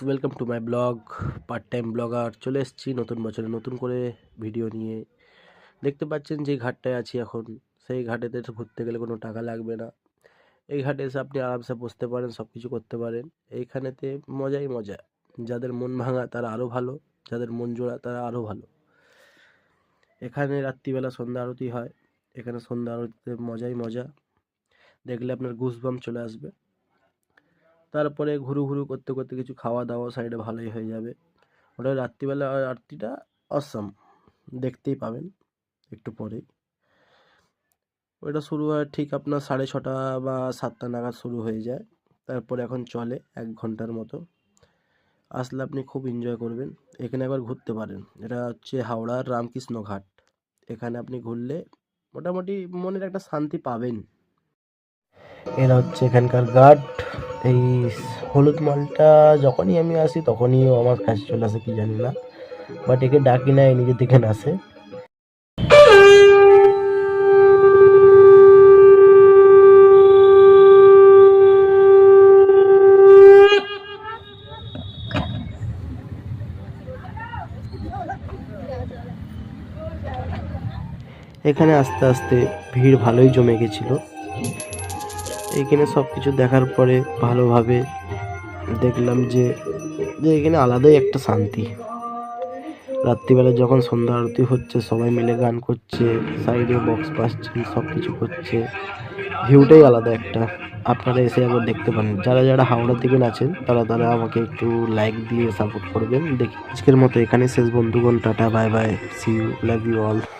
Welcome to my blog. Part time blogger চলে এসেছি নতুন বছরে নতুন করে ভিডিও নিয়ে। দেখতে পাচ্ছেন যে ঘাটটায় আছি এখন, সেই ঘাটেতে ঘুরতে গেলে কোনো টাকা লাগবে না। এই ঘাটে এসে আপনি আরামসে বসতে পারেন, সব কিছু করতে পারেন। এইখানেতে মজাই মজা। যাদের মন ভাঙা তারা আরও ভালো, যাদের মন জোড়া তারা আরও ভালো। এখানে রাত্রিবেলা সন্ধ্যা আরতি হয়। এখানে সন্ধ্যা আরতিতে মজাই মজা, দেখলে আপনার গুজবাম্প চলে আসবে। তারপরে ঘুরু ঘুরু করতে করতে কিছু খাওয়া দাওয়া সাইডে ভালোই হয়ে যাবে। ওটা রাত্রিবেলা আরতিটা অসম, দেখতেই পাবেন একটু পরেই। ওটা শুরু হয় ঠিক আপনার 6:30 বা 7টা নাগাদ শুরু হয়ে যায়। তারপরে এখন চলে 1 ঘন্টার মতো। আসলে আপনি খুব এনজয় করবেন। এখানে একবার ঘুরতে পারেন। এটা হচ্ছে হাওড়ার রামকৃষ্ণ ঘাট। এখানে আপনি ঘুরলে মোটামুটি মনের একটা শান্তি পাবেন। এরা হচ্ছে এখানকার গার্ড। এই হলুদ মালটা যখনই আমি আসি তখনই ও আমার কাছে চলে আসে, কি জানি না, বাট একে ডাকি না, নিজের দিকে আসে। এখানে আস্তে আস্তে ভিড় ভালোই জমে গেছিল। এখানে সব কিছু দেখার পরে ভালোভাবে দেখলাম যে এখানে আলাদাই একটা শান্তি। রাত্রিবেলা যখন সন্ধ্যা আরতি হচ্ছে, সবাই মিলে গান করছে, সাইডে বক্স বাজছে, সব কিছু করছে, ভিউটাই আলাদা একটা। আপনারা এসে একবার দেখতে পারেন। যারা যারা হাওড়া থেকে আছেন তারা আমাকে একটু লাইক দিয়ে সাপোর্ট করবেন। দেখি আজকের মতো এখানে শেষ বন্ধুগণ, tata bye bye, see you, love you all.